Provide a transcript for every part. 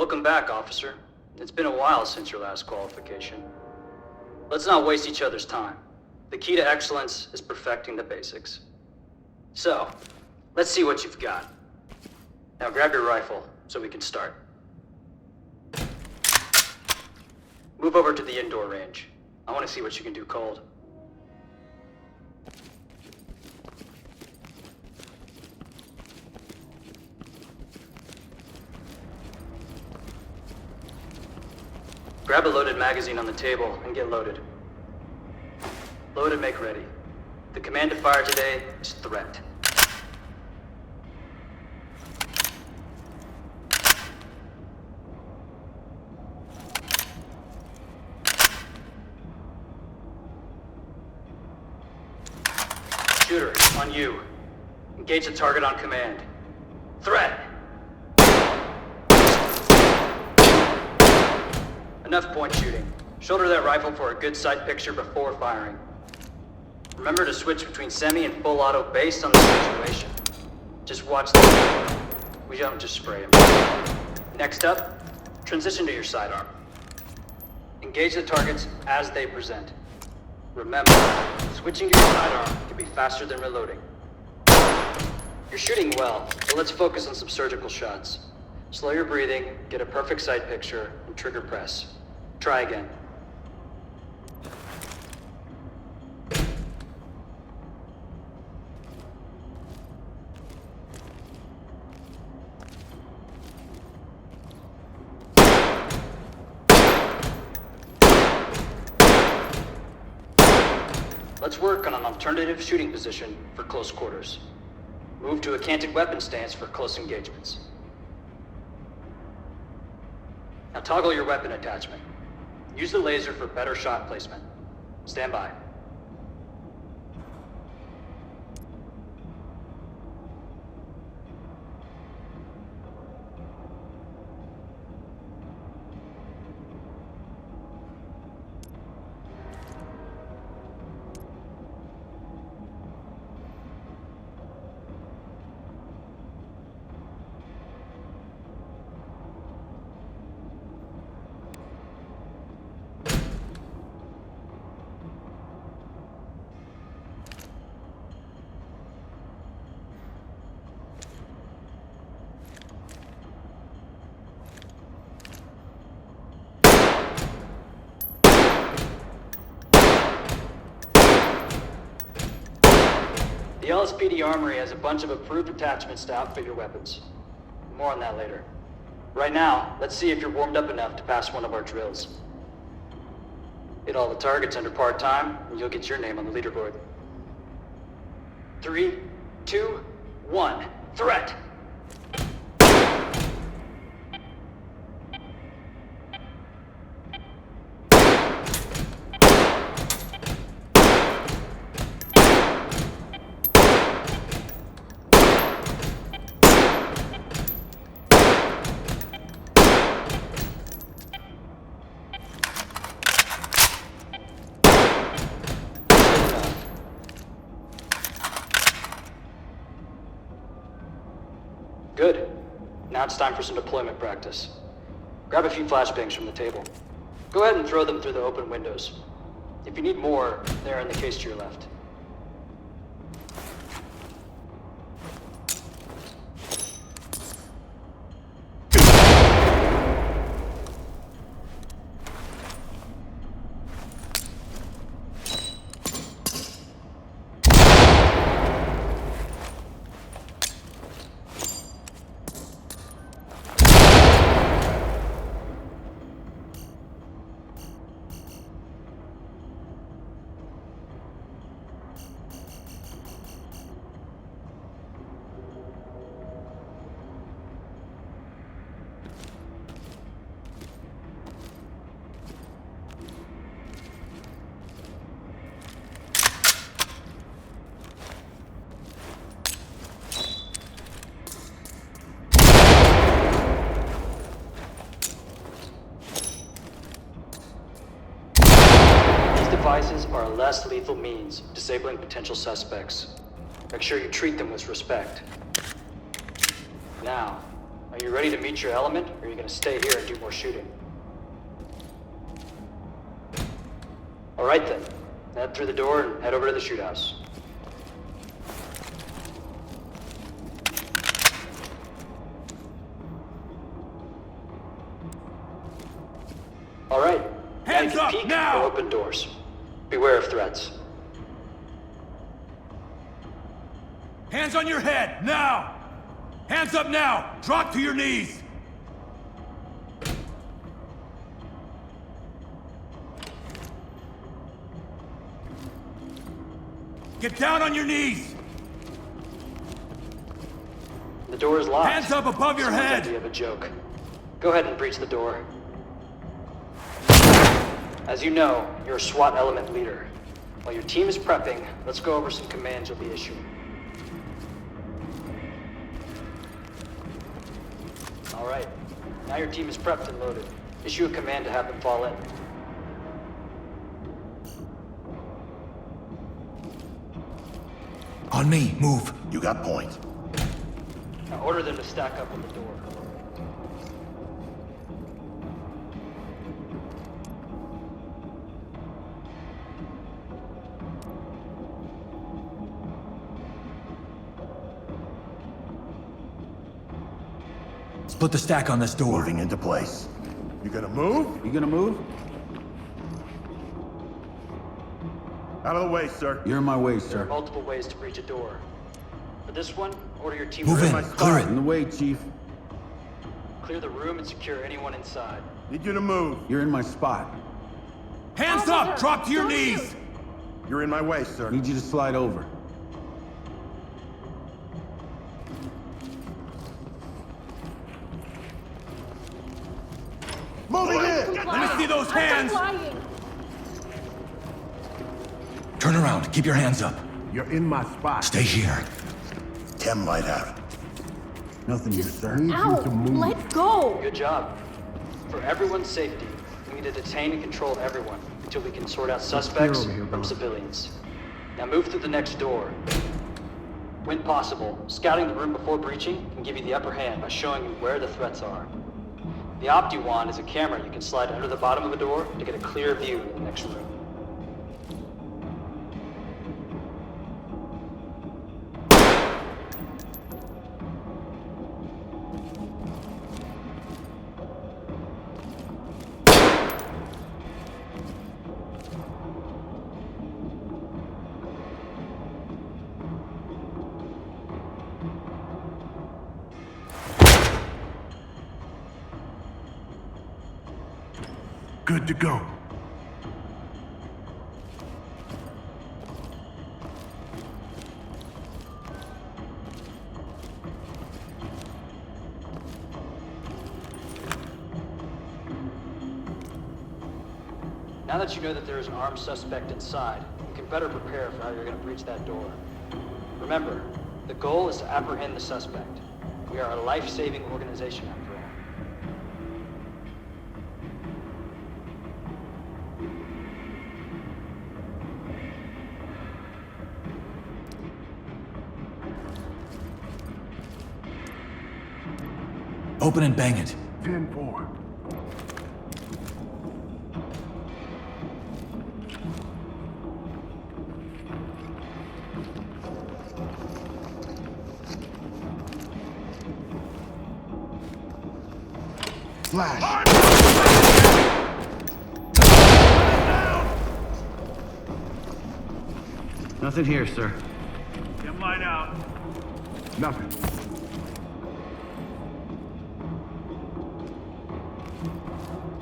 Welcome back, officer. It's been a while since your last qualification. Let's not waste each other's time. The key to excellence is perfecting the basics. So, let's see what you've got. Now grab your rifle so we can start. Move over to the indoor range. I want to see what you can do cold. Grab a loaded magazine on the table and get loaded. Load and make ready. The command to fire today is threat. Shooter, on you. Engage the target on command. Threat! Enough point shooting. Shoulder that rifle for a good sight picture before firing. Remember to switch between semi and full auto based on the situation. Just watch the... We don't just spray him. Next up, transition to your sidearm. Engage the targets as they present. Remember, switching to your sidearm can be faster than reloading. You're shooting well, so let's focus on some surgical shots. Slow your breathing, get a perfect sight picture, and trigger press. Try again. Let's work on an alternative shooting position for close quarters. Move to a canted weapon stance for close engagements. Now toggle your weapon attachment. Use the laser for better shot placement. Stand by. The LSPD Armory has a bunch of approved attachments to outfit your weapons. More on that later. Right now, let's see if you're warmed up enough to pass one of our drills. Hit all the targets under part-time, and you'll get your name on the leaderboard. 3, 2, 1, threat! Good. Now it's time for some deployment practice. Grab a few flashbangs from the table. Go ahead and throw them through the open windows. If you need more, they're in the case to your left. Devices are a less lethal means of disabling potential suspects. Make sure you treat them with respect. Now, Are you ready to meet your element, or are you gonna stay here and do more shooting? Alright then. Head through the door and head over to the shoot house. Alright. Hands up, peek now! or open doors. Beware of threats. Hands on your head, now! Hands up now! Drop to your knees! Get down on your knees! The door is locked. Hands up above your Someone's head! idea of a joke. Go ahead and breach the door. As you know, you're a SWAT element leader. While your team is prepping, let's go over some commands you'll be issuing. Alright, now your team is prepped and loaded. Issue a command to have them fall in. On me, move. You got point. Now order them to stack up on the door. Split the stack on this door. Moving into place. You gonna move? You gonna move? Out of the way, sir. You're in my way, There are sir. multiple ways to breach a door. For this one, order your team Move to in, clear it. In the way, Chief. clear the room and secure anyone inside. Need you to move. You're in my spot. Hands up! Drop to your knees! You're in my way, sir. Need you to slide over. Moving in! Let me see those hands! Lying. Turn around, keep your hands up. You're in my spot. Stay here. Chem light out. Nothing here, sir. Ow! Let go! Good job. For everyone's safety, we need to detain and control everyone until we can sort out suspects from civilians. Now move through the next door. When possible, scouting the room before breaching can give you the upper hand by showing you where the threats are. The Opti Wand is a camera you can slide under the bottom of a door to get a clear view of the next room. Good to go. Now that you know that there is an armed suspect inside, you can better prepare for how you're going to breach that door. Remember, the goal is to apprehend the suspect. We are a life-saving organization after all. Open and bang it. 10-4. Flash. Nothing here, sir. Get light out. Nothing.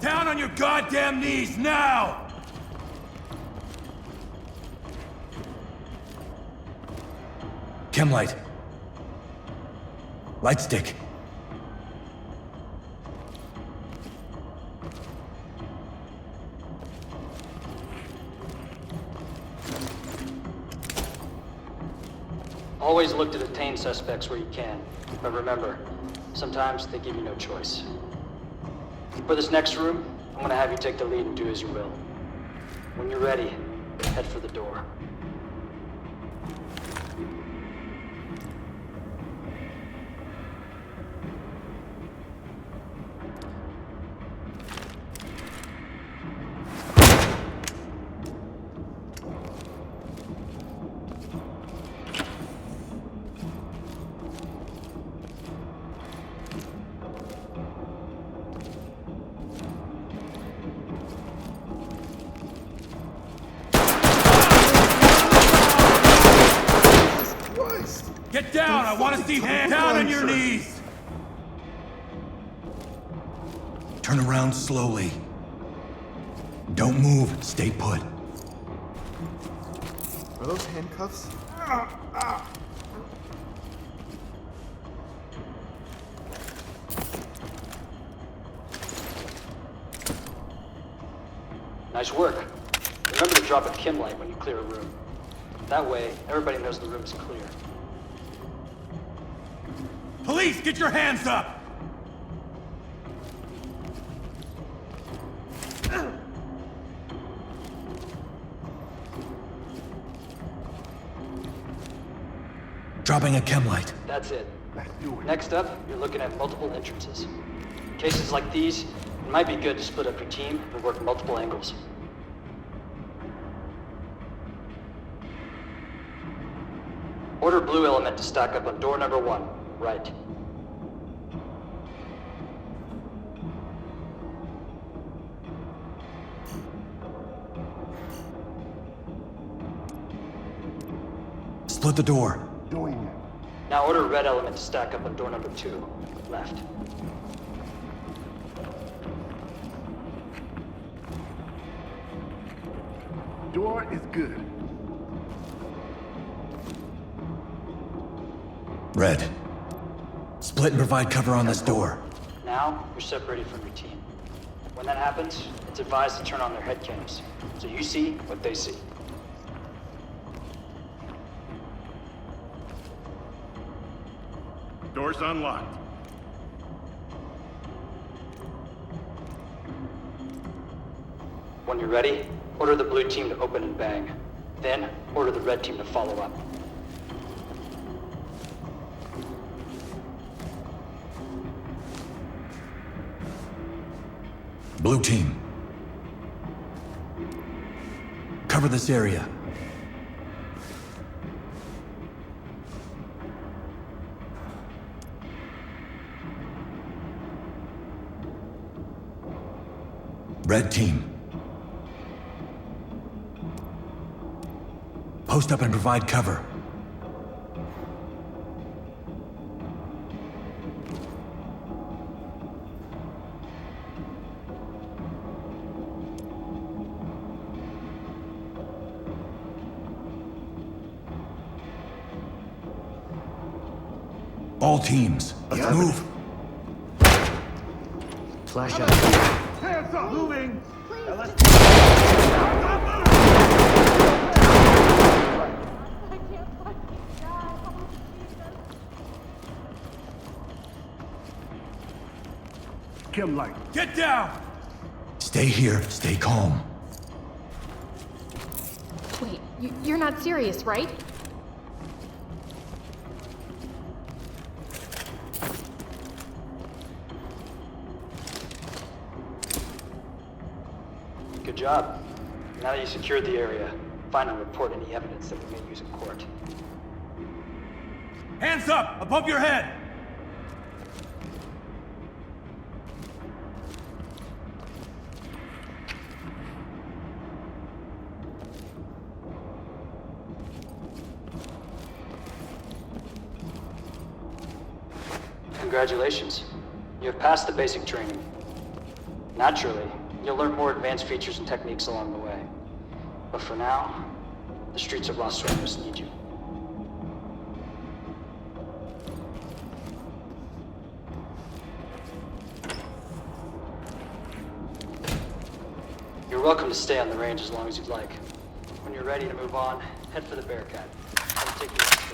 Down on your goddamn knees now! Chem light. Light stick. Always look to detain suspects where you can. But remember, sometimes they give you no choice. For this next room, I'm gonna have you take the lead and do as you will. When you're ready, head for the door. Get down! I want to see hands down on your knees! Turn around slowly. Don't move. Stay put. Are those handcuffs? Nice work. Remember to drop a Kim light when you clear a room. That way, everybody knows the room is clear. Police, get your hands up! Dropping a chem light. That's it. Let's do it. Next up, you're looking at multiple entrances. In cases like these, it might be good to split up your team and work multiple angles. Order blue element to stack up on door number 1, right. Split the door. Doing it. Now order red element to stack up on door number 2, left. Door is good. Red. Split and provide cover on this door. Now, you're separated from your team. When that happens, it's advised to turn on their head cams, so you see what they see. Door's unlocked. When you're ready, order the blue team to open and bang. Then, order the red team to follow up. Blue team. Cover this area. Red team. Post up and provide cover. All teams, let's move. Flash out. Hands up! Moving! Kim light. Get down! Stay here, stay calm. Wait, you're not serious, right? Good job. Now that you secured the area, find and report any evidence that we may use in court. Hands up! Above your head! Congratulations. You have passed the basic training. Naturally, you'll learn more advanced features and techniques along the way. But for now, the streets of Los Sueños need you. You're welcome to stay on the range as long as you'd like. When you're ready to move on, head for the Bearcat. It'll take you